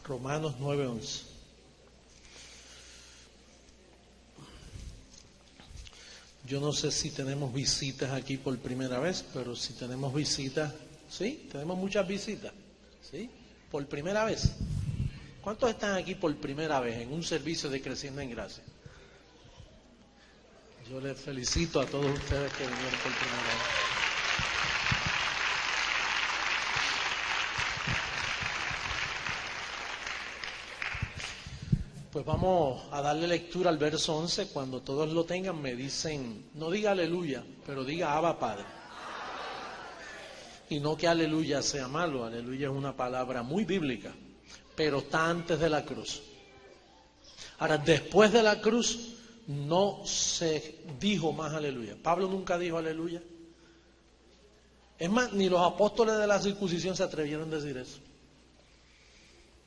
Romanos 9:11. Yo no sé si tenemos visitas aquí por primera vez, pero si tenemos visitas, ¿sí? Tenemos muchas visitas, ¿sí? Por primera vez. ¿Cuántos están aquí por primera vez en un servicio de Creciendo en Gracia? Yo les felicito a todos ustedes que vinieron por primera vez. Pues vamos a darle lectura al verso 11. Cuando todos lo tengan me dicen, no diga aleluya, pero diga Abba Padre. Y no que aleluya sea malo, aleluya es una palabra muy bíblica, pero está antes de la cruz. Ahora, después de la cruz no se dijo más aleluya. Pablo nunca dijo aleluya. Es más, ni los apóstoles de la circuncisión se atrevieron a decir eso.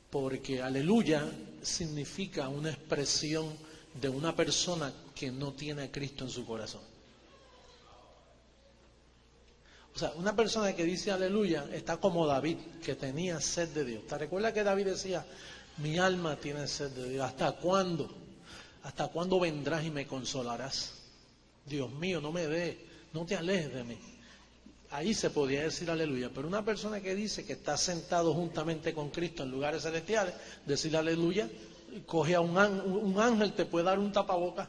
Porque aleluya significa una expresión de una persona que no tiene a Cristo en su corazón. O sea, una persona que dice aleluya está como David, que tenía sed de Dios. ¿Te recuerdas que David decía, mi alma tiene sed de Dios? ¿Hasta cuándo? ¿Hasta cuándo vendrás y me consolarás? Dios mío, no me des, no te alejes de mí. Ahí se podía decir aleluya, pero una persona que dice que está sentado juntamente con Cristo en lugares celestiales, decir aleluya, coge a un ángel, te puede dar un tapabocas.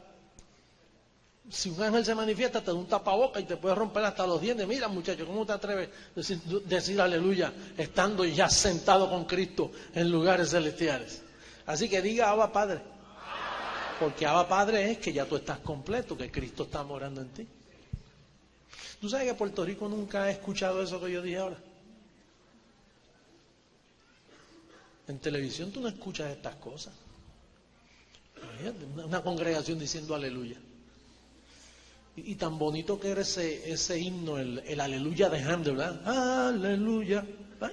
Si un ángel se manifiesta, te da un tapabocas y te puede romper hasta los dientes. Mira, muchacho, ¿cómo te atreves a decir aleluya estando ya sentado con Cristo en lugares celestiales? Así que diga Abba Padre, porque Abba Padre es que ya tú estás completo, que Cristo está morando en ti. ¿Tú sabes que Puerto Rico nunca ha escuchado eso que yo dije ahora? En televisión tú no escuchas estas cosas. Una congregación diciendo aleluya. Y tan bonito que era ese himno, el aleluya de Handel, ¿verdad? Aleluya.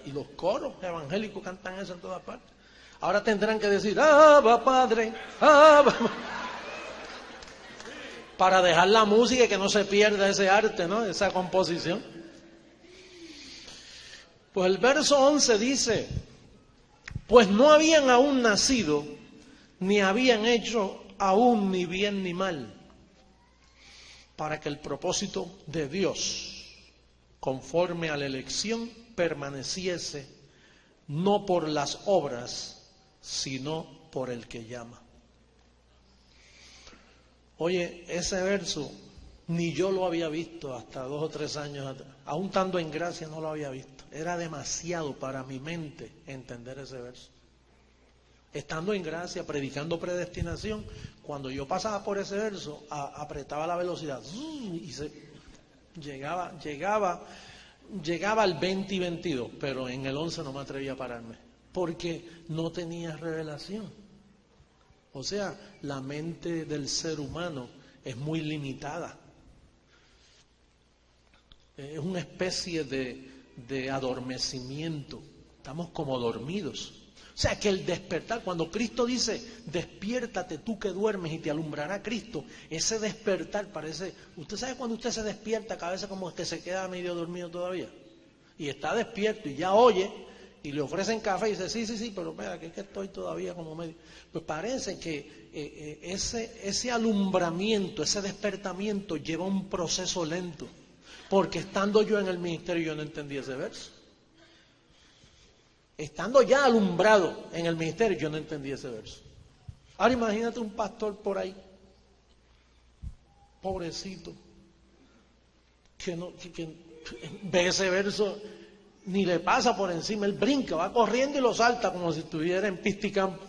Y los coros evangélicos cantan eso en todas partes. Ahora tendrán que decir, Abba Padre, Abba. Para dejar la música y que no se pierda ese arte, ¿no? Esa composición. Pues el verso 11 dice, pues no habían aún nacido, ni habían hecho aún ni bien ni mal, para que el propósito de Dios, conforme a la elección, permaneciese, no por las obras, sino por el que llama. Oye, ese verso ni yo lo había visto hasta 2 o 3 años atrás. Aún estando en gracia no lo había visto. Era demasiado para mi mente entender ese verso. Estando en gracia, predicando predestinación, cuando yo pasaba por ese verso, apretaba la velocidad y llegaba al 20 y 22, pero en el 11 no me atrevía a pararme, porque no tenía revelación. O sea, la mente del ser humano es muy limitada. Es una especie de adormecimiento. Estamos como dormidos. O sea, que el despertar, cuando Cristo dice, despiértate tú que duermes y te alumbrará Cristo, ese despertar parece... ¿Usted sabe cuando usted se despierta, que a veces como que se queda medio dormido todavía? Y está despierto y ya oye... Y le ofrecen café y dice, sí, pero mira, que es que estoy todavía como medio... Pues parece que ese alumbramiento, ese despertamiento lleva un proceso lento. Porque estando yo en el ministerio yo no entendí ese verso. Estando ya alumbrado en el ministerio yo no entendí ese verso. Ahora imagínate un pastor por ahí, pobrecito, que ve ese verso... Ni le pasa por encima, él brinca, va corriendo y lo salta como si estuviera en pista y campo.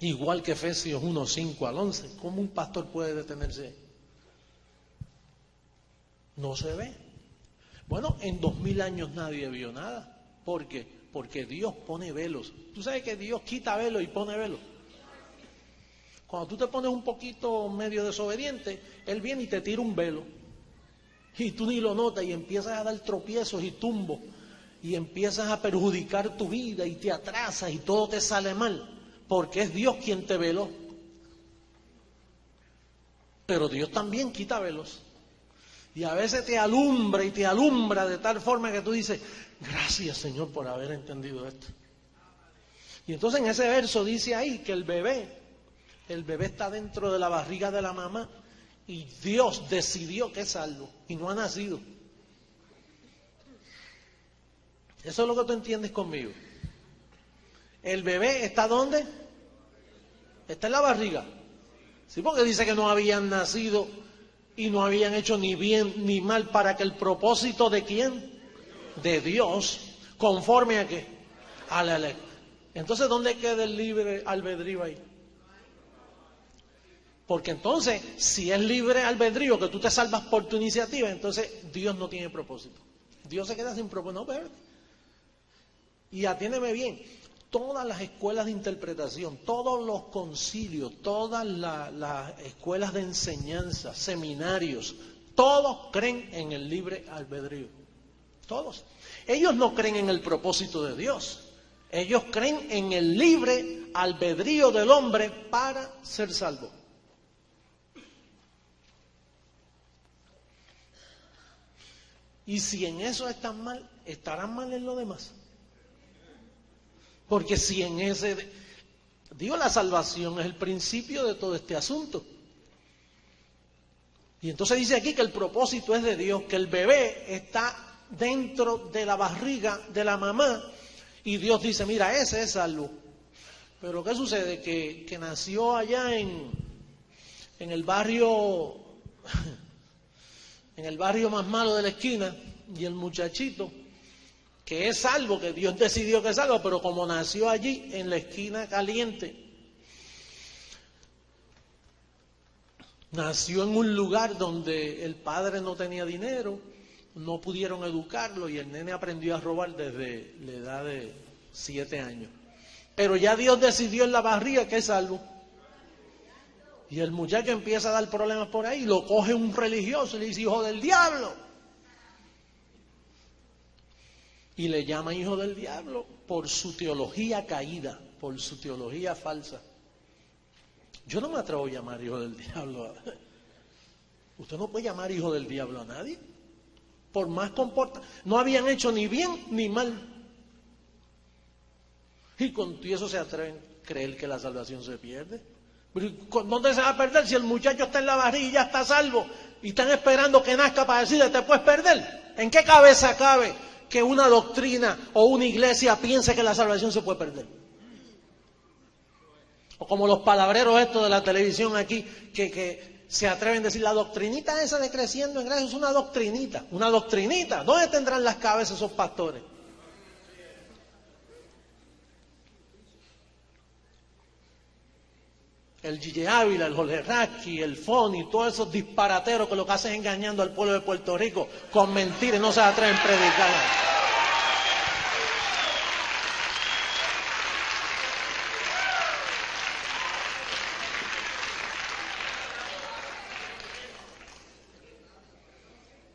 Igual que Efesios 1, 5 al 11. ¿Cómo un pastor puede detenerse? No se ve. Bueno, en 2000 años nadie vio nada. ¿Por qué? Porque Dios pone velos. Tú sabes que Dios quita velos y pone velos. Cuando tú te pones un poquito medio desobediente, Él viene y te tira un velo. Y tú ni lo notas y empiezas a dar tropiezos y tumbos y empiezas a perjudicar tu vida y te atrasas y todo te sale mal, porque es Dios quien te veló. Pero Dios también quita velos y a veces te alumbra y te alumbra de tal forma que tú dices, gracias Señor por haber entendido esto. Y entonces en ese verso dice ahí que el bebé está dentro de la barriga de la mamá y Dios decidió que es salvo y no ha nacido. Eso es lo que tú entiendes conmigo. ¿El bebé está dónde? Está en la barriga. Sí, porque dice que no habían nacido y no habían hecho ni bien ni mal para que el propósito de ¿quién? De Dios, conforme a qué? A la ley. Entonces, ¿dónde queda el libre albedrío ahí? Porque entonces, si es libre albedrío, que tú te salvas por tu iniciativa, entonces Dios no tiene propósito. Dios se queda sin propósito. No, pero... Y atiéndeme bien, todas las escuelas de interpretación, todos los concilios, todas las escuelas de enseñanza, seminarios, todos creen en el libre albedrío. Todos. Ellos no creen en el propósito de Dios. Ellos creen en el libre albedrío del hombre para ser salvo. Y si en eso están mal, estarán mal en lo demás. Porque si en ese... Digo, la salvación es el principio de todo este asunto. Y entonces dice aquí que el propósito es de Dios, que el bebé está dentro de la barriga de la mamá y Dios dice, mira, ese es salvo. Pero ¿qué sucede? Que nació allá en el barrio más malo de la esquina y el muchachito que es salvo, que Dios decidió que es salvo, pero como nació allí en la esquina caliente, nació en un lugar donde el padre no tenía dinero, no pudieron educarlo y el nene aprendió a robar desde la edad de 7 años. Pero ya Dios decidió en la barriga que es salvo. Y el muchacho empieza a dar problemas por ahí, lo coge un religioso y le dice, hijo del diablo. Y le llama hijo del diablo por su teología caída, por su teología falsa. Yo no me atrevo a llamar hijo del diablo. Usted no puede llamar hijo del diablo a nadie. Por más no habían hecho ni bien ni mal. Y con eso se atreven a creer que la salvación se pierde. ¿Dónde se va a perder si el muchacho está en la barriga y ya está salvo? Y están esperando que nazca para decirle, te puedes perder. ¿En qué cabeza cabe que una doctrina o una iglesia piense que la salvación se puede perder? O como los palabreros estos de la televisión aquí, que se atreven a decir, la doctrinita esa de creciendo en gracia es una doctrinita. Una doctrinita. ¿Dónde tendrán las cabezas esos pastores? El Gille Ávila, el Jorge Rasky, el Foni, todos esos disparateros que lo que hacen es engañando al pueblo de Puerto Rico con mentiras, no se atreven a predicar.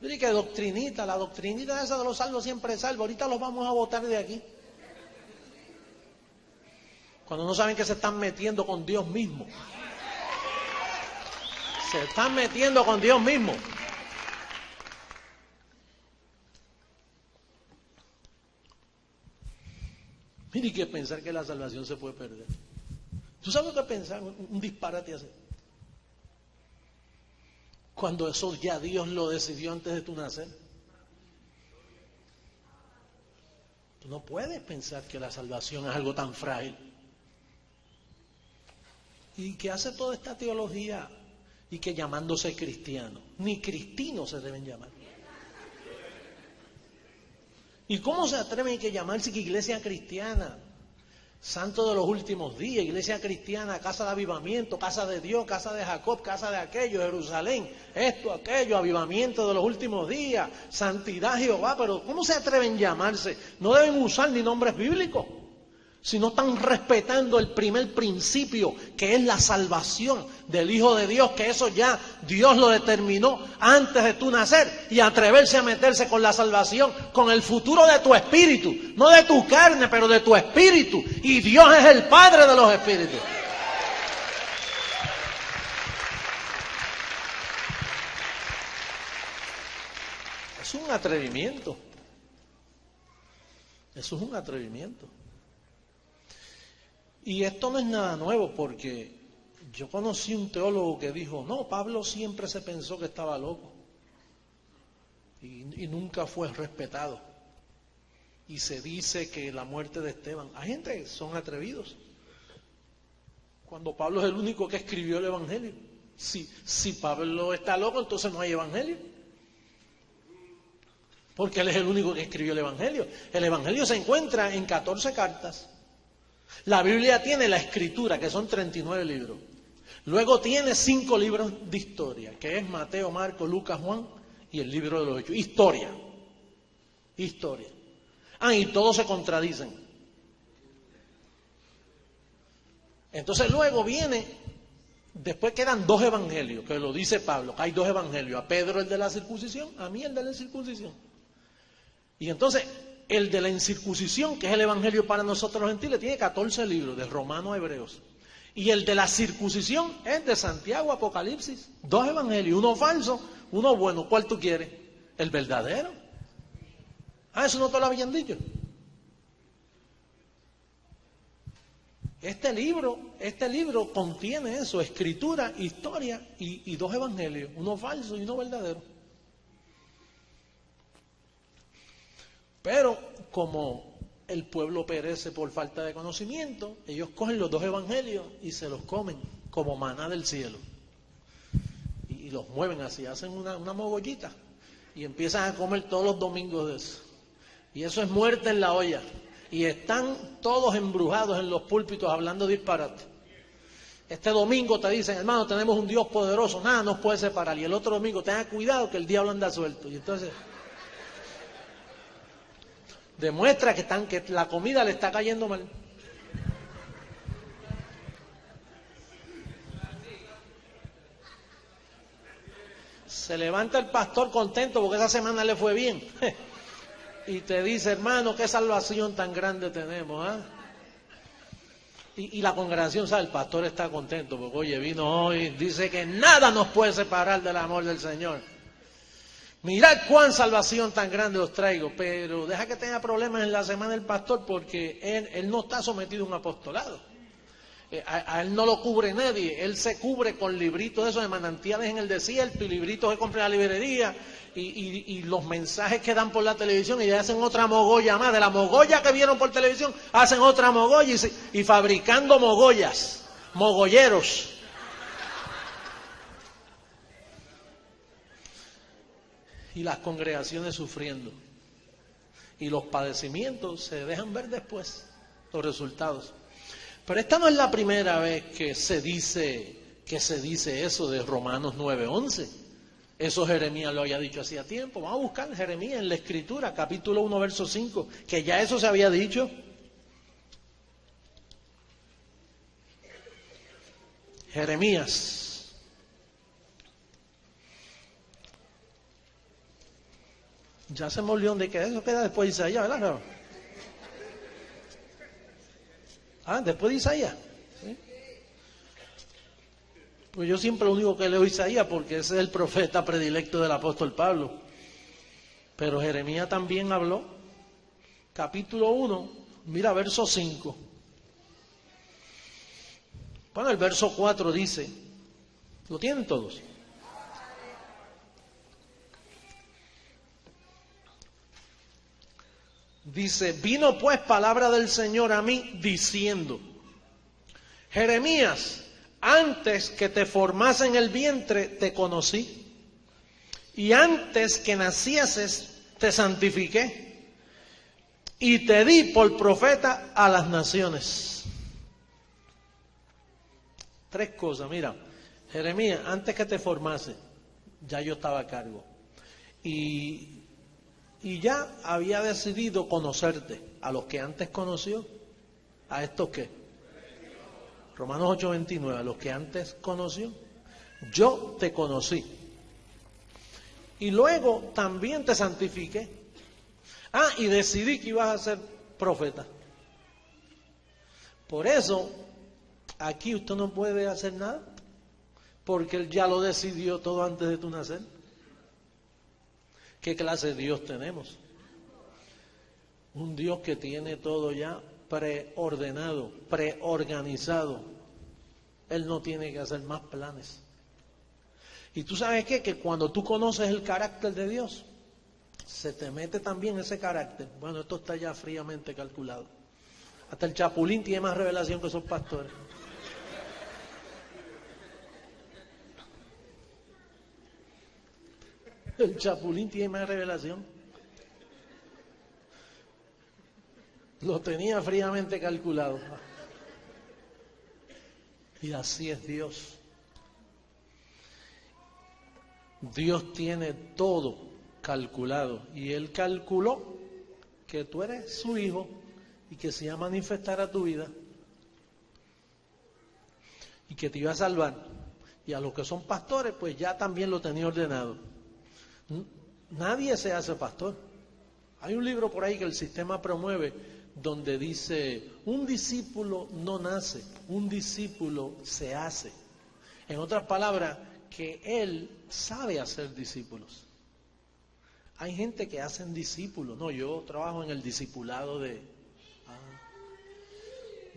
Mire que doctrinita, la doctrinita esa de los salvos siempre es salvo, ahorita los vamos a botar de aquí. Cuando no saben que se están metiendo con Dios mismo. Se están metiendo con Dios mismo. Mire que pensar que la salvación se puede perder. ¿Tú sabes lo que pensar? Un disparate así. Cuando eso ya Dios lo decidió antes de tu nacer. Tú no puedes pensar que la salvación es algo tan frágil. ¿Y qué hace toda esta teología? Y que llamándose cristiano, ni cristinos se deben llamar. ¿Y cómo se atreven a llamarse que iglesia cristiana? Santo de los últimos días, iglesia cristiana, casa de avivamiento, casa de Dios, casa de Jacob, casa de aquello, Jerusalén, esto, aquello, avivamiento de los últimos días, santidad Jehová, pero ¿cómo se atreven a llamarse? No deben usar ni nombres bíblicos. Si no están respetando el primer principio, que es la salvación del Hijo de Dios, que eso ya Dios lo determinó antes de tu nacer, y atreverse a meterse con la salvación, con el futuro de tu espíritu, no de tu carne, pero de tu espíritu, y Dios es el Padre de los espíritus. Es un atrevimiento. Eso es un atrevimiento. Y esto no es nada nuevo, porque yo conocí un teólogo que dijo, no, Pablo siempre se pensó que estaba loco y nunca fue respetado. Y se dice que la muerte de Esteban, hay gente que son atrevidos, cuando Pablo es el único que escribió el Evangelio. Si Pablo está loco, entonces no hay Evangelio, porque él es el único que escribió el Evangelio. El Evangelio se encuentra en 14 cartas. La Biblia tiene la Escritura, que son 39 libros. Luego tiene 5 libros de historia, que es Mateo, Marcos, Lucas, Juan y el libro de los Hechos. Historia. Y todos se contradicen. Entonces luego después quedan 2 evangelios, que lo dice Pablo, que hay 2 evangelios, a Pedro el de la circuncisión, a mí el de la incircuncisión. Y entonces el de la incircuncisión, que es el evangelio para nosotros los gentiles, tiene 14 libros, de Romanos a Hebreos. Y el de la circuncisión es de Santiago, Apocalipsis. 2 evangelios, uno falso, uno bueno. ¿Cuál tú quieres? El verdadero. Eso no te lo habían dicho. Este libro contiene eso, escritura, historia y 2 evangelios, uno falso y uno verdadero. Pero como el pueblo perece por falta de conocimiento, ellos cogen los 2 evangelios y se los comen como maná del cielo. Y los mueven así, hacen una mogollita y empiezan a comer todos los domingos de eso. Y eso es muerte en la olla. Y están todos embrujados en los púlpitos hablando disparate. Este domingo te dicen, hermano, tenemos un Dios poderoso, nada nos puede separar. Y el otro domingo, tenga cuidado que el diablo anda suelto. Y entonces demuestra que la comida le está cayendo mal. Se levanta el pastor contento porque esa semana le fue bien. Y te dice, hermano, qué salvación tan grande tenemos, ¿eh? Y la congregación, ¿sabe? El pastor está contento porque, oye, vino hoy, dice que nada nos puede separar del amor del Señor. Mirad cuán salvación tan grande os traigo, pero deja que tenga problemas en la semana el pastor, porque él no está sometido a un apostolado. A él no lo cubre nadie, él se cubre con libritos de esos de manantiales en el desierto y libritos que compra en la librería y los mensajes que dan por la televisión, y ya hacen otra mogolla más. De la mogolla que vieron por televisión hacen otra mogolla y fabricando mogollas, mogolleros. Y las congregaciones sufriendo. Y los padecimientos se dejan ver después, los resultados. Pero esta no es la primera vez que se dice eso de Romanos 9:11. Eso Jeremías lo había dicho hacía tiempo. Vamos a buscar Jeremías en la Escritura, capítulo 1, verso 5, que ya eso se había dicho. Jeremías. Ya se me olvidó de que eso queda después de Isaías, ¿verdad? Después de Isaías. ¿Sí? Pues yo siempre lo único que leo Isaías porque ese es el profeta predilecto del apóstol Pablo. Pero Jeremías también habló. Capítulo 1, mira verso 5. Bueno, el verso 4 dice, ¿lo tienen todos? Dice, vino pues palabra del Señor a mí diciendo, Jeremías, antes que te formase en el vientre te conocí, y antes que nacieses te santifiqué, y te di por profeta a las naciones. 3 cosas, mira, Jeremías, antes que te formase, ya yo estaba a cargo, y ya había decidido conocerte. A los que antes conoció, ¿a estos qué? Romanos 8:29, a los que antes conoció, yo te conocí. Y luego también te santifiqué. Y decidí que ibas a ser profeta. Por eso, aquí usted no puede hacer nada, porque Él ya lo decidió todo antes de tu nacer. ¿Qué clase de Dios tenemos? Un Dios que tiene todo ya preordenado, preorganizado. Él no tiene que hacer más planes. Y tú sabes qué, que cuando tú conoces el carácter de Dios, se te mete también ese carácter. Bueno, esto está ya fríamente calculado. Hasta el chapulín tiene más revelación que esos pastores. El chapulín tiene más revelación. Lo tenía fríamente calculado. Y así es Dios. Dios tiene todo calculado. Y Él calculó que tú eres su hijo y que se iba a manifestar a tu vida y que te iba a salvar. Y a los que son pastores, pues ya también lo tenía ordenado. Nadie se hace pastor. Hay un libro por ahí que el sistema promueve donde dice, un discípulo no nace, un discípulo se hace. En otras palabras, que él sabe hacer discípulos. Hay gente que hacen discípulos. No, yo trabajo en el discipulado de...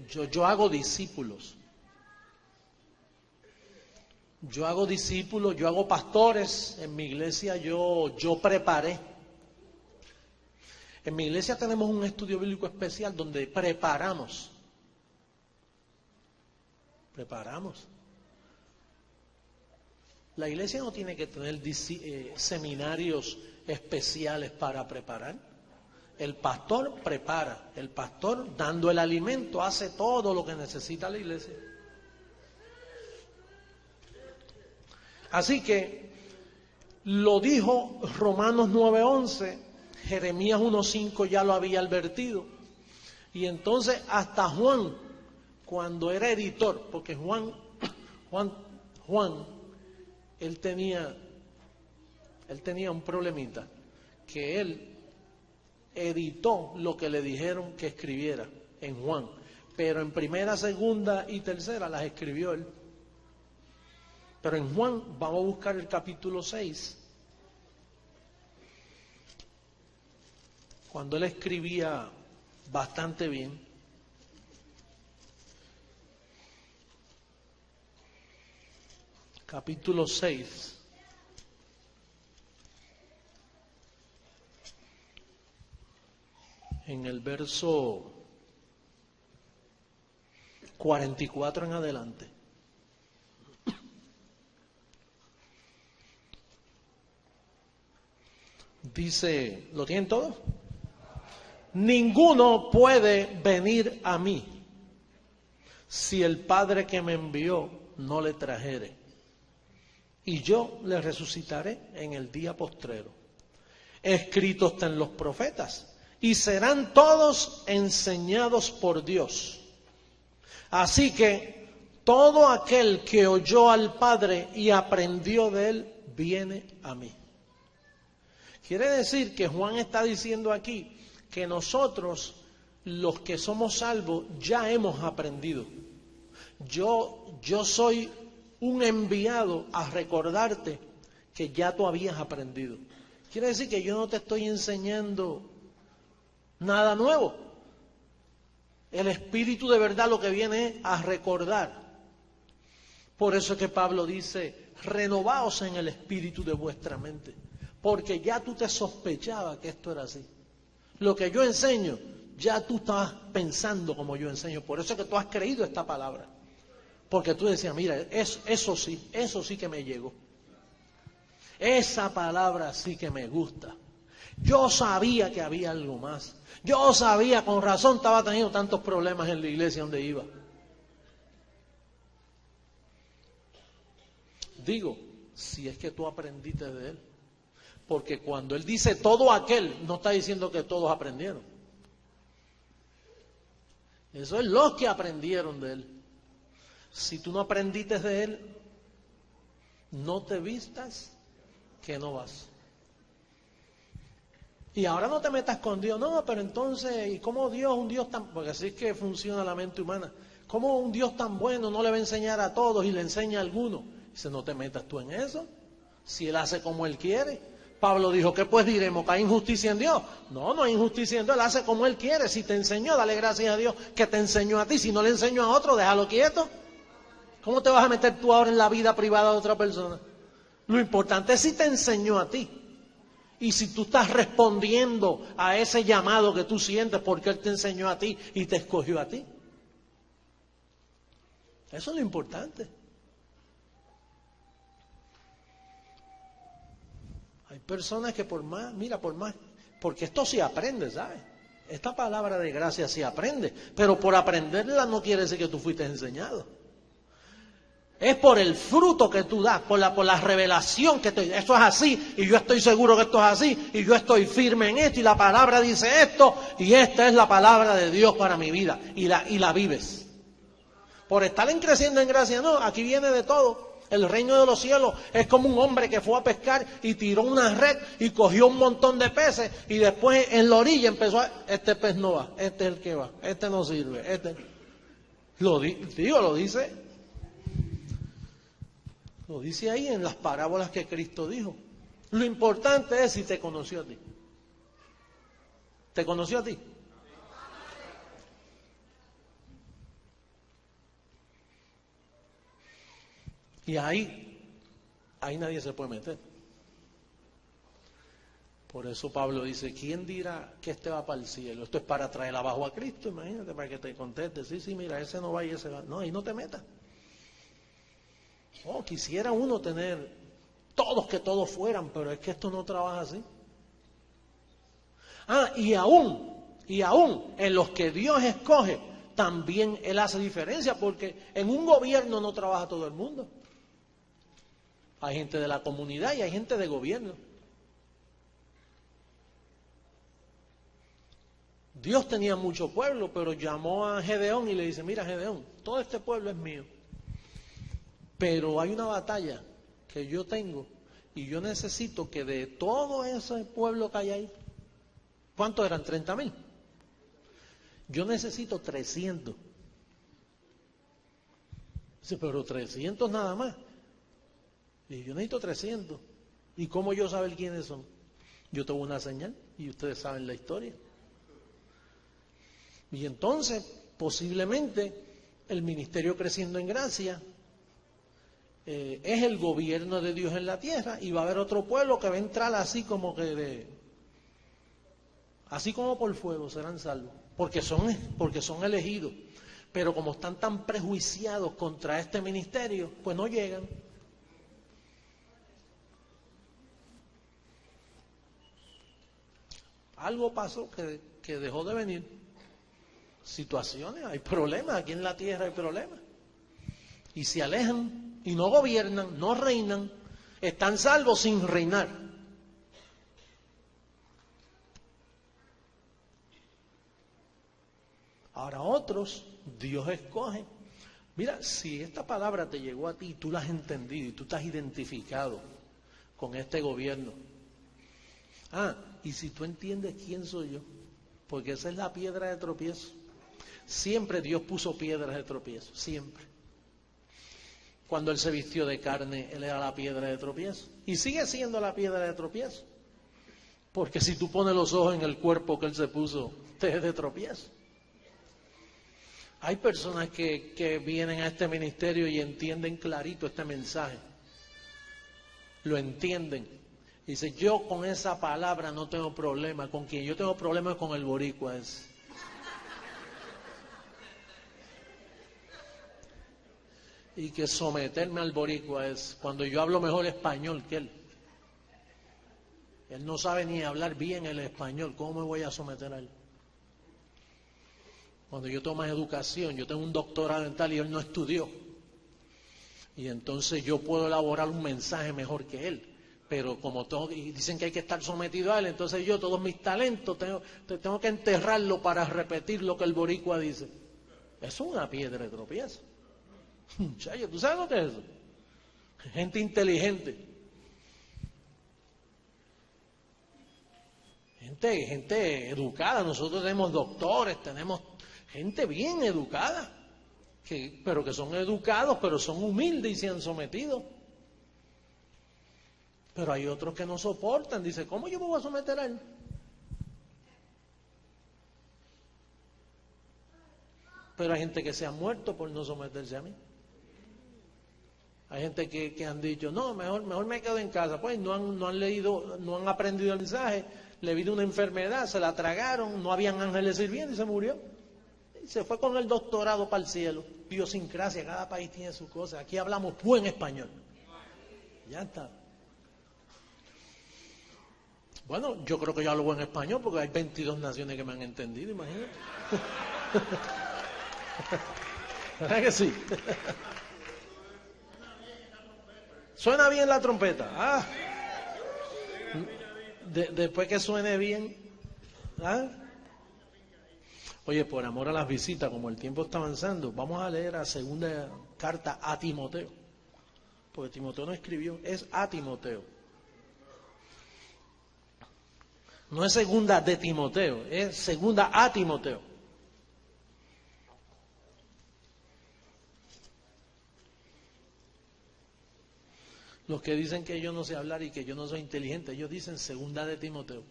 Yo hago discípulos. Yo hago discípulos, yo hago pastores. En mi iglesia yo preparé. En mi iglesia tenemos un estudio bíblico especial donde preparamos. La iglesia no tiene que tener seminarios especiales para preparar. El pastor prepara. El pastor, dando el alimento, hace todo lo que necesita la iglesia. Así que lo dijo Romanos 9:11, Jeremías 1:5 ya lo había advertido. Y entonces hasta Juan, cuando era editor, porque Juan, él tenía un problemita, que él editó lo que le dijeron que escribiera en Juan, pero en primera, segunda y tercera las escribió él. Pero en Juan, vamos a buscar el capítulo 6, cuando él escribía bastante bien. Capítulo 6. En el verso 44 en adelante. Dice, ¿lo tienen todos? Ninguno puede venir a mí si el Padre que me envió no le trajere. Y yo le resucitaré en el día postrero. Escrito está en los profetas. Y serán todos enseñados por Dios. Así que todo aquel que oyó al Padre y aprendió de él, viene a mí. Quiere decir que Juan está diciendo aquí que nosotros, los que somos salvos, ya hemos aprendido. Yo soy un enviado a recordarte que ya tú habías aprendido. Quiere decir que yo no te estoy enseñando nada nuevo. El Espíritu de verdad lo que viene es a recordar. Por eso es que Pablo dice, renovaos en el espíritu de vuestra mente. Porque ya tú te sospechabas que esto era así. Lo que yo enseño, ya tú estabas pensando como yo enseño. Por eso es que tú has creído esta palabra. Porque tú decías, mira, eso sí que me llegó. Esa palabra sí que me gusta. Yo sabía que había algo más. Yo sabía, con razón estaba teniendo tantos problemas en la iglesia donde iba. Digo, si es que tú aprendiste de él. Porque cuando él dice todo aquel, no está diciendo que todos aprendieron. Eso es los que aprendieron de él. Si tú no aprendiste de él, no te vistas que no vas. Y ahora no te metas con Dios. No, pero entonces, ¿y cómo Dios, un Dios tan... Porque así es que funciona la mente humana. ¿Cómo un Dios tan bueno no le va a enseñar a todos y le enseña a algunos? Dice, no te metas tú en eso. Si Él hace como Él quiere. Pablo dijo, ¿qué pues diremos? ¿Que hay injusticia en Dios? No, no hay injusticia en Dios, Él hace como Él quiere. Si te enseñó, dale gracias a Dios que te enseñó a ti. Si no le enseñó a otro, déjalo quieto. ¿Cómo te vas a meter tú ahora en la vida privada de otra persona? Lo importante es si te enseñó a ti. Y si tú estás respondiendo a ese llamado que tú sientes porque Él te enseñó a ti y te escogió a ti. Eso es lo importante. Hay personas que por más, porque esto sí aprende, ¿sabes? Esta palabra de gracia sí aprende, pero por aprenderla no quiere decir que tú fuiste enseñado. Es por el fruto que tú das, por la revelación que te... Esto es así, y yo estoy seguro que esto es así, y yo estoy firme en esto, y la palabra dice esto, y esta es la palabra de Dios para mi vida, y la vives. Por estar creciendo en gracia, no, aquí viene de todo. El reino de los cielos es como un hombre que fue a pescar y tiró una red y cogió un montón de peces, y después en la orilla empezó a... Este pez no va, este es el que va, este no sirve, este... Lo dice... Lo dice ahí en las parábolas que Cristo dijo. Lo importante es si te conoció a ti. ¿Te conoció a ti? Y ahí nadie se puede meter. Por eso Pablo dice, ¿quién dirá que este va para el cielo? Esto es para traer abajo a Cristo, imagínate, para que te conteste. Sí, mira, ese no va y ese va. No, ahí no te metas. Oh, quisiera uno tener que todos fueran, pero es que esto no trabaja así. Y aún en los que Dios escoge, también Él hace diferencia, porque en un gobierno no trabaja todo el mundo. Hay gente de la comunidad y hay gente de gobierno. Dios tenía mucho pueblo, pero llamó a Gedeón y le dice, mira Gedeón, todo este pueblo es mío. Pero hay una batalla que yo tengo y yo necesito que de todo ese pueblo que hay ahí, ¿cuántos eran? 30,000. Yo necesito 300. Dice, pero 300 nada más. Y yo necesito 300. ¿Y cómo yo saber quiénes son? Yo tengo una señal y ustedes saben la historia. Y entonces, posiblemente, el ministerio Creciendo en Gracia es el gobierno de Dios en la tierra, y va a haber otro pueblo que va a entrar así como así como por fuego serán salvos, porque son elegidos, pero como están tan prejuiciados contra este ministerio, pues no llegan. Algo pasó que dejó de venir. Situaciones, hay problemas, aquí en la tierra hay problemas, y se alejan y no gobiernan, no reinan, están salvos sin reinar. Ahora otros, Dios escoge. Mira, si esta palabra te llegó a ti y tú la has entendido y tú estás identificado con este gobierno. Y si tú entiendes quién soy yo, porque esa es la piedra de tropiezo. Siempre Dios puso piedras de tropiezo, siempre. Cuando Él se vistió de carne, Él era la piedra de tropiezo. Y sigue siendo la piedra de tropiezo. Porque si tú pones los ojos en el cuerpo que Él se puso, te es de tropiezo. Hay personas que vienen a este ministerio y entienden clarito este mensaje. Lo entienden. Dice, yo con esa palabra no tengo problema. Con quien yo tengo problemas con el boricua es. Y que someterme al boricua es cuando yo hablo mejor español que él. Él no sabe ni hablar bien el español. ¿Cómo me voy a someter a él? Cuando yo tengo más educación, yo tengo un doctorado en tal y él no estudió. Y entonces yo puedo elaborar un mensaje mejor que él. Pero como dicen que hay que estar sometido a él, entonces yo todos mis talentos tengo que enterrarlo para repetir lo que el boricua dice. Eso es una piedra de tropiezo. Muchachos, ¿tú sabes lo que es eso? Gente inteligente. Gente educada. Nosotros tenemos doctores, tenemos gente bien educada, pero que son educados, pero son humildes y se han sometido. Pero hay otros que no soportan. Dice, ¿cómo yo me voy a someter a él? Pero hay gente que se ha muerto por no someterse a mí. Hay gente que han dicho, no, mejor me quedo en casa. Pues no han leído, no han aprendido el mensaje, le vino una enfermedad, se la tragaron, no habían ángeles sirviendo y se murió. Y se fue con el doctorado para el cielo. Idiosincrasia, cada país tiene su cosa. Aquí hablamos buen español. Ya está. Bueno, yo creo que yo hablo buen español porque hay 22 naciones que me han entendido, imagínate. ¿Verdad que sí? Suena bien la trompeta. Ah. Después que suene bien. ¿Ah? Oye, por amor a las visitas, como el tiempo está avanzando, vamos a leer la segunda carta a Timoteo. Porque Timoteo no escribió, es a Timoteo. No es segunda de Timoteo, es segunda a Timoteo. Los que dicen que yo no sé hablar y que yo no soy inteligente, ellos dicen segunda de Timoteo.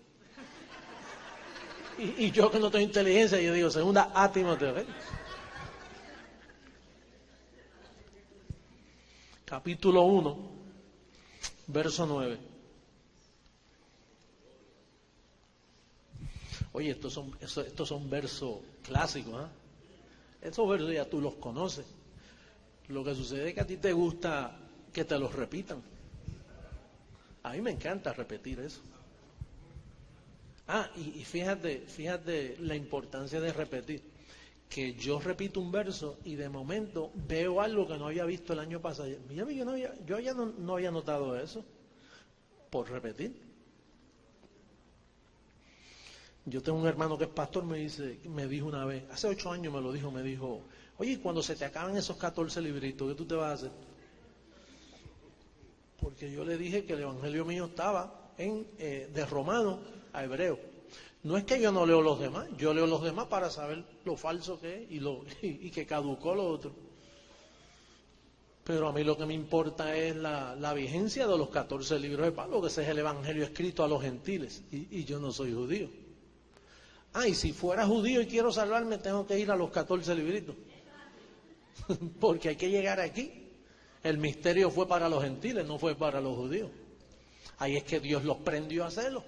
Y yo que no tengo inteligencia, yo digo segunda a Timoteo. ¿Eh? Capítulo 1, verso 9. Oye, estos son versos clásicos. Estos versos ya tú los conoces. Lo que sucede es que a ti te gusta que te los repitan. A mí me encanta repetir eso. Y fíjate la importancia de repetir. Que yo repito un verso y de momento veo algo que no había visto el año pasado. Yo ya no había notado eso por repetir. Yo tengo un hermano que es pastor, me dijo una vez, hace 8 años me dijo, oye, cuando se te acaban esos 14 libritos, ¿qué tú te vas a hacer? Porque yo le dije que el evangelio mío estaba de Romano a Hebreo. No es que yo no leo los demás, yo leo los demás para saber lo falso que es y que caducó lo otro. Pero a mí lo que me importa es la vigencia de los 14 libros de Pablo, que ese es el evangelio escrito a los gentiles, y yo no soy judío. Y si fuera judío y quiero salvarme, tengo que ir a los 14 libritos. Porque hay que llegar aquí. El misterio fue para los gentiles, no fue para los judíos. Ahí es que Dios los prendió a hacerlo.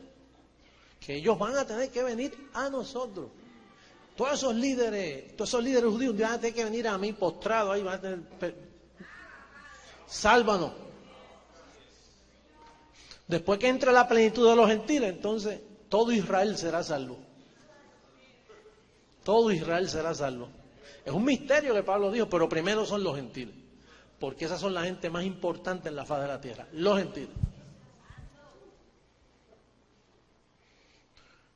Que ellos van a tener que venir a nosotros. Todos esos líderes judíos van a tener que venir a mí postrado ahí, van a tener, sálvanos. Después que entre la plenitud de los gentiles, entonces todo Israel será salvo. Todo Israel será salvo. Es un misterio que Pablo dijo, pero primero son los gentiles. Porque esas son la gente más importante en la faz de la tierra, los gentiles.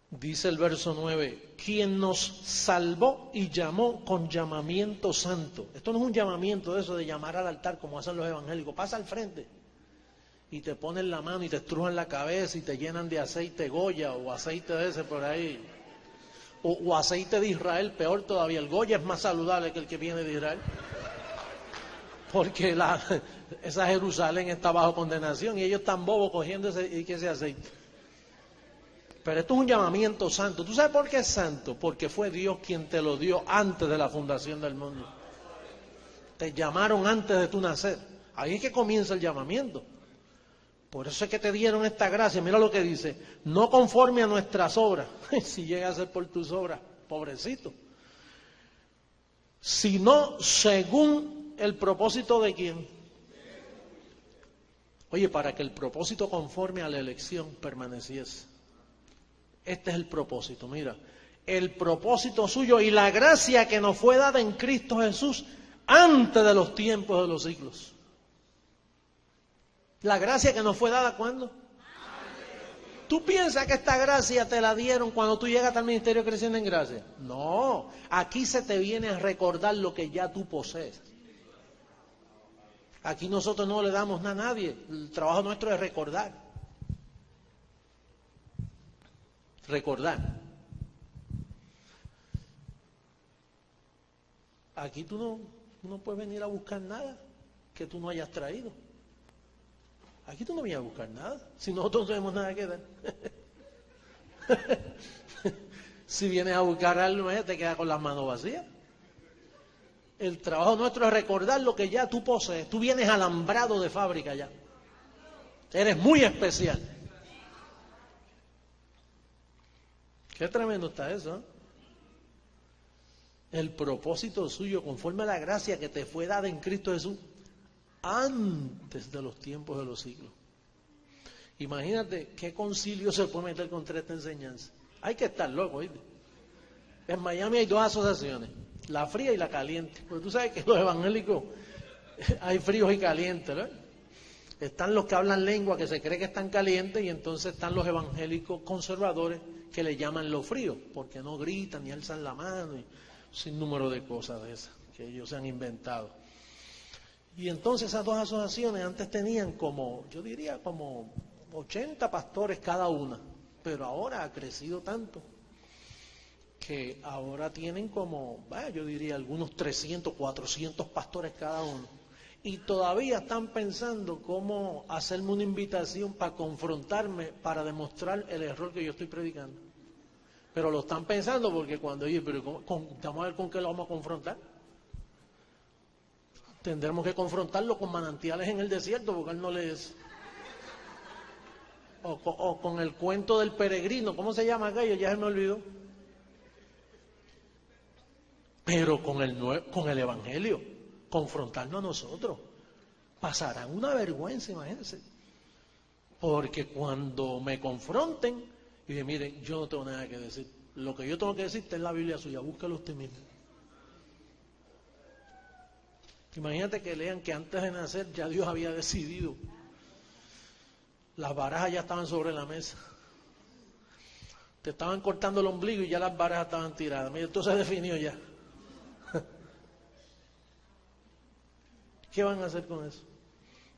Dice el verso 9, quien nos salvó y llamó con llamamiento santo. Esto no es un llamamiento de eso de llamar al altar como hacen los evangélicos. Pasa al frente y te ponen la mano y te estrujan la cabeza y te llenan de aceite Goya o aceite de ese por ahí. O aceite de Israel, peor todavía. El Goya es más saludable que el que viene de Israel. Porque esa Jerusalén está bajo condenación y ellos están bobos cogiendo ese aceite. Pero esto es un llamamiento santo. ¿Tú sabes por qué es santo? Porque fue Dios quien te lo dio antes de la fundación del mundo. Te llamaron antes de tu nacer. Ahí es que comienza el llamamiento. Por eso es que te dieron esta gracia. Mira lo que dice. No conforme a nuestras obras. Si llega a ser por tus obras, pobrecito. Sino según el propósito de quién. Oye, para que el propósito conforme a la elección permaneciese. Este es el propósito, mira. El propósito suyo y la gracia que nos fue dada en Cristo Jesús antes de los tiempos de los siglos. La gracia que nos fue dada, ¿cuándo? ¿Tú piensas que esta gracia te la dieron cuando tú llegas al ministerio Creciendo en Gracia? No, aquí se te viene a recordar lo que ya tú posees. Aquí nosotros no le damos nada a nadie. El trabajo nuestro es recordar. Recordar. Aquí tú no puedes venir a buscar nada que tú no hayas traído. Aquí tú no vienes a buscar nada, si nosotros no tenemos nada que dar. Si vienes a buscar algo, te quedas con las manos vacías. El trabajo nuestro es recordar lo que ya tú posees. Tú vienes alambrado de fábrica ya. Eres muy especial. Qué tremendo está eso, ¿eh? El propósito suyo, conforme a la gracia que te fue dada en Cristo Jesús, antes de los tiempos de los siglos. Imagínate qué concilio se puede meter contra esta enseñanza. Hay que estar loco, ¿oíste? En Miami hay dos asociaciones, la fría y la caliente. Porque tú sabes que los evangélicos hay fríos y calientes, ¿no? Están los que hablan lengua que se cree que están calientes, y entonces están los evangélicos conservadores que le llaman los fríos, porque no gritan ni alzan la mano, y sin número de cosas de esas que ellos se han inventado. Y entonces esas dos asociaciones antes tenían como, yo diría como 80 pastores cada una, pero ahora ha crecido tanto que ahora tienen como, yo diría algunos 300, 400 pastores cada uno. Y todavía están pensando cómo hacerme una invitación para confrontarme, para demostrar el error que yo estoy predicando. Pero lo están pensando porque cuando, oye, pero vamos a ver con qué lo vamos a confrontar. Tendremos que confrontarlo con manantiales en el desierto, porque él no les... O con el cuento del peregrino, ¿cómo se llama aquello? Ya se me olvidó. Pero con el Evangelio, confrontarnos a nosotros. Pasarán una vergüenza, imagínense. Porque cuando me confronten, y dije, miren, yo no tengo nada que decir. Lo que yo tengo que decir está en la Biblia suya, búscalo usted mismo. Imagínate que lean que antes de nacer ya Dios había decidido. Las barajas ya estaban sobre la mesa. Te estaban cortando el ombligo y ya las barajas estaban tiradas. Mira, esto se definió ya. ¿Qué van a hacer con eso?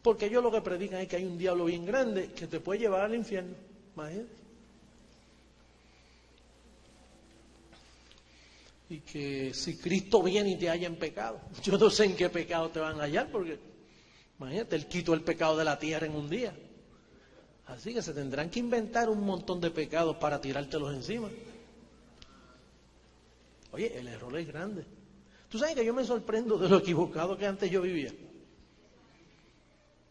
Porque ellos lo que predican es que hay un diablo bien grande que te puede llevar al infierno. Imagínate. Y que si Cristo viene y te halla en pecado, yo no sé en qué pecado te van a hallar, porque imagínate, Él quitó el pecado de la tierra en un día. Así que se tendrán que inventar un montón de pecados para tirártelos encima. Oye, el error es grande. Tú sabes que yo me sorprendo de lo equivocado que antes yo vivía.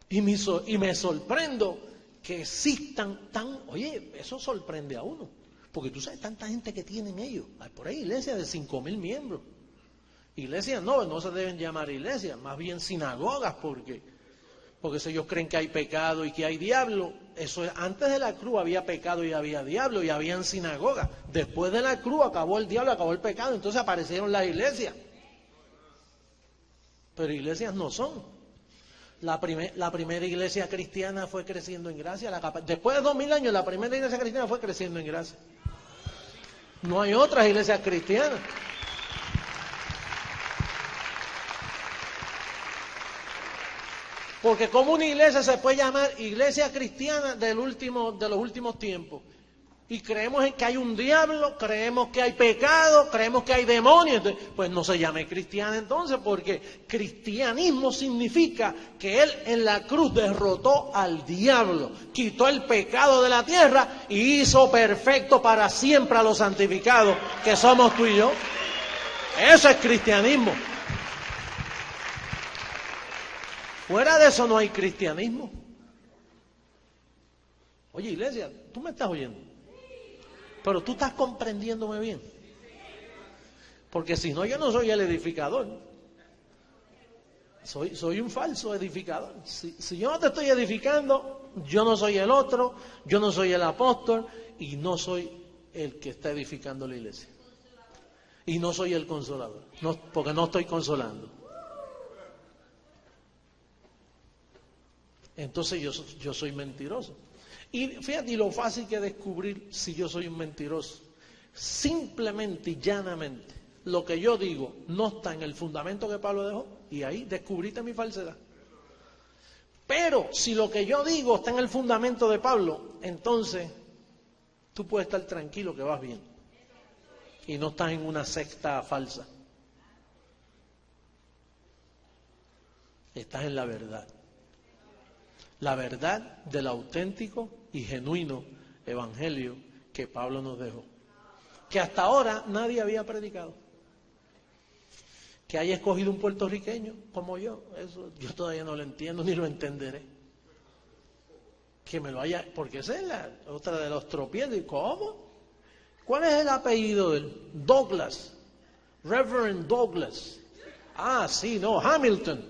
Y me sorprendo que existan oye, eso sorprende a uno. Porque tú sabes tanta gente que tienen ellos. Hay por ahí iglesias de 5,000 miembros. Iglesias no se deben llamar iglesias, más bien sinagogas, porque si ellos creen que hay pecado y que hay diablo. Eso es, antes de la cruz había pecado y había diablo y habían sinagogas. Después de la cruz acabó el diablo, acabó el pecado, entonces aparecieron las iglesias. Pero iglesias no son. La primera iglesia cristiana fue creciendo en gracia. Después de 2000 años, la primera iglesia cristiana fue creciendo en gracia. No hay otras iglesias cristianas. Porque como una iglesia se puede llamar iglesia cristiana de los últimos tiempos. Y creemos en que hay un diablo, creemos que hay pecado, creemos que hay demonios. Pues no se llame cristiana entonces, porque cristianismo significa que Él en la cruz derrotó al diablo, quitó el pecado de la tierra y hizo perfecto para siempre a los santificados, que somos tú y yo. Eso es cristianismo. Fuera de eso no hay cristianismo. Oye, iglesia, ¿tú me estás oyendo? Pero tú estás comprendiéndome bien. Porque si no, yo no soy el edificador. Soy un falso edificador. Si yo no te estoy edificando, yo no soy el otro, yo no soy el apóstol y no soy el que está edificando la iglesia. Y no soy el consolador, porque no estoy consolando. Entonces yo soy mentiroso. Y fíjate, y lo fácil que es descubrir si yo soy un mentiroso. Simplemente y llanamente, lo que yo digo no está en el fundamento que Pablo dejó, y ahí descubriste mi falsedad. Pero si lo que yo digo está en el fundamento de Pablo, entonces tú puedes estar tranquilo que vas bien. Y no estás en una secta falsa. Estás en la verdad. la verdad del auténtico y genuino evangelio que Pablo nos dejó, que hasta ahora nadie había predicado. Que haya escogido un puertorriqueño como yo, eso yo todavía no lo entiendo ni lo entenderé. Que me lo haya, porque esa es la otra de los tropiezos. ¿Y cómo? ¿Cuál es el apellido de él? Douglas, Reverend Douglas. Ah, sí, no, Hamilton,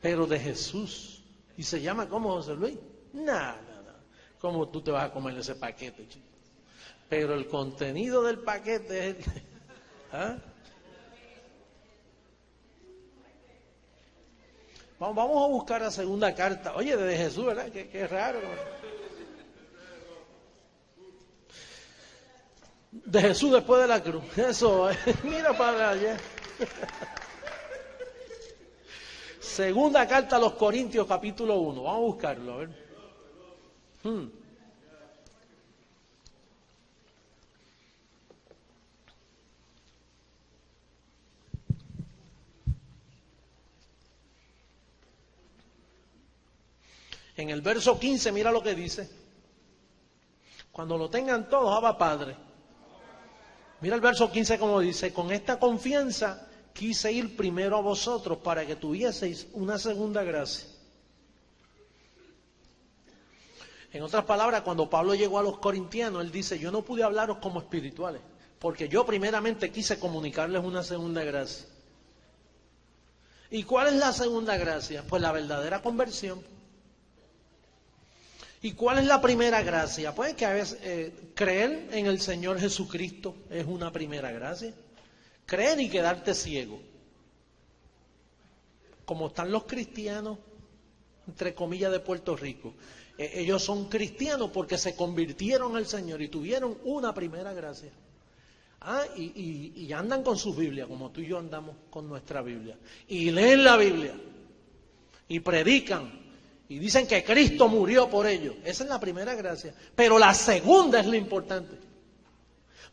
pero de Jesús. ¿Y se llama cómo, José Luis? Nada. ¿Cómo tú te vas a comer ese paquete, chico? Pero el contenido del paquete es... ¿Ah? Vamos a buscar la segunda carta. Oye, de Jesús, ¿verdad? Qué raro. De Jesús después de la cruz. Eso, mira para allá. Segunda carta a los Corintios, capítulo 1. Vamos a buscarlo, a ver. En el verso 15, mira lo que dice. Cuando lo tengan todos, Abba Padre. Mira el verso 15 como dice: con esta confianza quise ir primero a vosotros para que tuvieseis una segunda gracia. En otras palabras, cuando Pablo llegó a los corintianos, él dice: yo no pude hablaros como espirituales, porque yo primeramente quise comunicarles una segunda gracia. ¿Y cuál es la segunda gracia? Pues la verdadera conversión. ¿Y cuál es la primera gracia? Pues que a veces creer en el Señor Jesucristo es una primera gracia. Creer y quedarte ciego. Como están los cristianos, entre comillas, de Puerto Rico. Ellos son cristianos porque se convirtieron al Señor y tuvieron una primera gracia. Y andan con su Biblia, como tú y yo andamos con nuestra Biblia. Y leen la Biblia. Y predican. Y dicen que Cristo murió por ellos. Esa es la primera gracia. Pero la segunda es lo importante.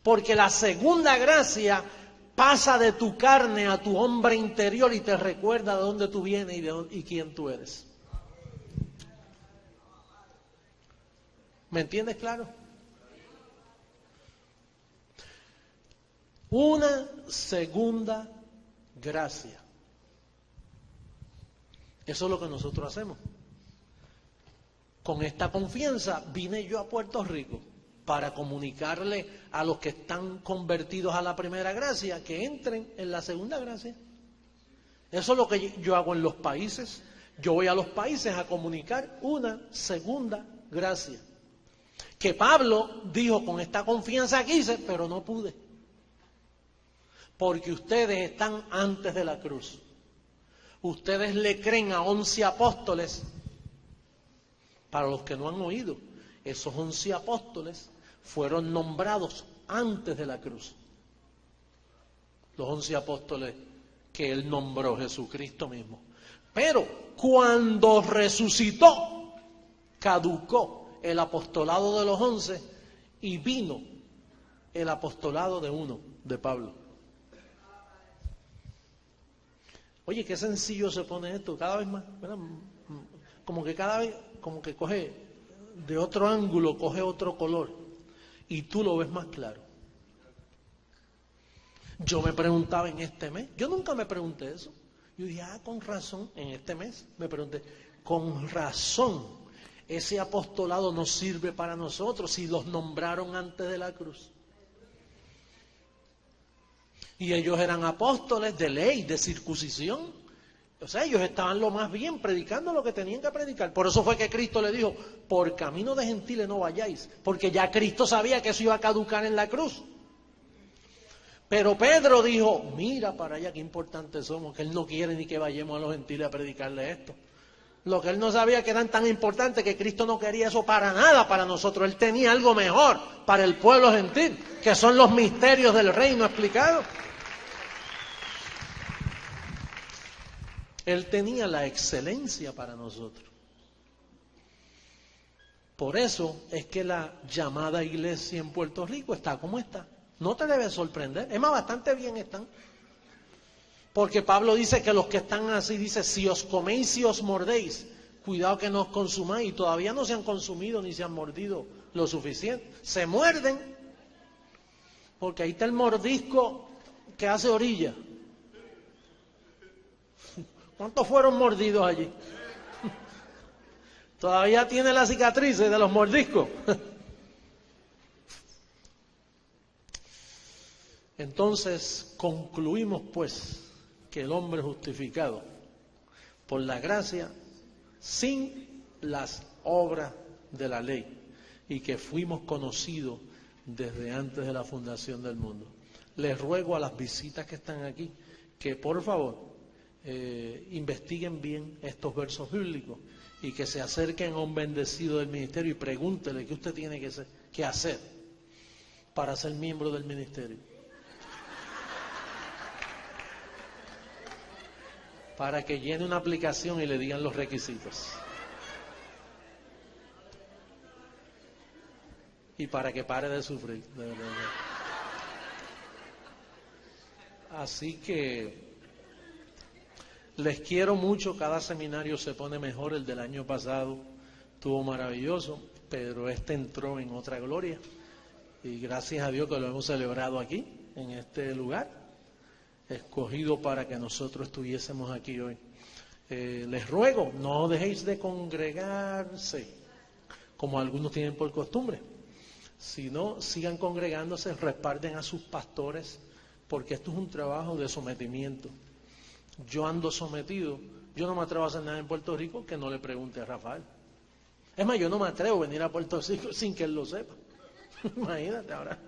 Porque la segunda gracia pasa de tu carne a tu hombre interior y te recuerda de dónde tú vienes y quién tú eres. ¿Me entiendes claro? Una segunda gracia. Eso es lo que nosotros hacemos. Con esta confianza vine yo a Puerto Rico para comunicarle a los que están convertidos a la primera gracia que entren en la segunda gracia. Eso es lo que yo hago en los países. Yo voy a los países a comunicar una segunda gracia. Que Pablo dijo: con esta confianza quise, pero no pude. Porque ustedes están antes de la cruz. Ustedes le creen a 11 apóstoles. Para los que no han oído, esos 11 apóstoles fueron nombrados antes de la cruz. Los 11 apóstoles que él nombró, Jesucristo mismo. Pero cuando resucitó, caducó el apostolado de los 11 y vino el apostolado de uno, de Pablo. Oye, qué sencillo se pone esto, cada vez más, ¿verdad? Como que cada vez, como que coge de otro ángulo, coge otro color y tú lo ves más claro. Yo me preguntaba en este mes, yo nunca me pregunté eso. Yo dije, con razón, en este mes me pregunté, con razón, ese apostolado no sirve para nosotros si los nombraron antes de la cruz. Y ellos eran apóstoles de ley, de circuncisión. O sea, ellos estaban lo más bien predicando lo que tenían que predicar. Por eso fue que Cristo le dijo: por camino de gentiles no vayáis. Porque ya Cristo sabía que eso iba a caducar en la cruz. Pero Pedro dijo: mira para allá qué importantes somos, que Él no quiere ni que vayamos a los gentiles a predicarle esto. Lo que Él no sabía que eran tan importantes, que Cristo no quería eso para nada para nosotros. Él tenía algo mejor para el pueblo gentil, que son los misterios del reino explicados. Él tenía la excelencia para nosotros. Por eso es que la llamada iglesia en Puerto Rico está como está. No te debe sorprender. Es más, bastante bien están. Porque Pablo dice que los que están así, dice: si os coméis y os mordéis, cuidado que nos consumáis, y todavía no se han consumido ni se han mordido lo suficiente. Se muerden, porque ahí está el mordisco que hace orilla. ¿Cuántos fueron mordidos allí? Todavía tiene las cicatrices de los mordiscos. Entonces concluimos pues que el hombre es justificado por la gracia sin las obras de la ley y que fuimos conocidos desde antes de la fundación del mundo. Les ruego a las visitas que están aquí que por favor investiguen bien estos versos bíblicos y que se acerquen a un bendecido del ministerio y pregúntele qué usted tiene que hacer para ser miembro del ministerio. Para que llene una aplicación y le digan los requisitos. Y para que pare de sufrir, de verdad. Así que les quiero mucho, cada seminario se pone mejor, el del año pasado estuvo maravilloso, pero este entró en otra gloria. Y gracias a Dios que lo hemos celebrado aquí, en este lugar, escogido para que nosotros estuviésemos aquí hoy. Les ruego, no dejéis de congregarse, como algunos tienen por costumbre, sino sigan congregándose, respalden a sus pastores, porque esto es un trabajo de sometimiento. Yo ando sometido, yo no me atrevo a hacer nada en Puerto Rico que no le pregunte a Rafael. Es más, yo no me atrevo a venir a Puerto Rico sin que él lo sepa. Imagínate ahora.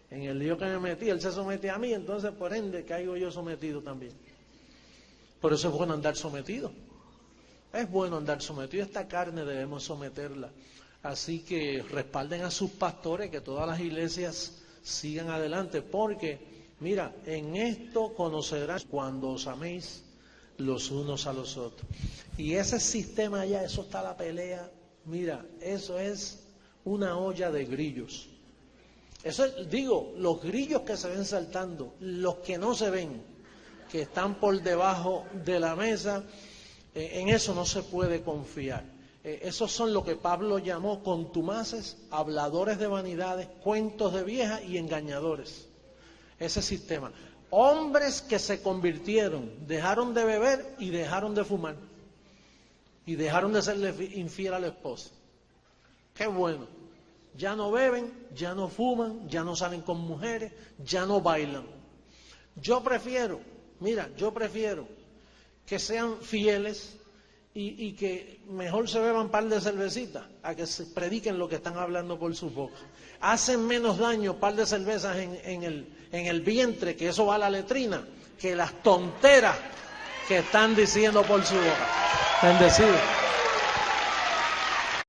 En el lío que me metí, él se somete a mí, entonces por ende caigo yo sometido también. Por eso es bueno andar sometido. Es bueno andar sometido. Esta carne debemos someterla. Así que respalden a sus pastores, que todas las iglesias sigan adelante, porque, mira, en esto conocerás cuando os améis los unos a los otros. Y ese sistema allá, eso está la pelea, mira, eso es una olla de grillos. Eso es, digo, los grillos que se ven saltando, los que no se ven, que están por debajo de la mesa, en eso no se puede confiar. Esos son lo que Pablo llamó contumaces, habladores de vanidades, cuentos de viejas y engañadores. Ese sistema. Hombres que se convirtieron, dejaron de beber y dejaron de fumar. Y dejaron de serle infiel a la esposa. Qué bueno. Ya no beben, ya no fuman, ya no salen con mujeres, ya no bailan. Yo prefiero que sean fieles y que mejor se beban un par de cervecitas a que se prediquen lo que están hablando por sus bocas. Hacen menos daño un par de cervezas en el vientre, que eso va a la letrina, que las tonteras que están diciendo por su boca. Bendecido.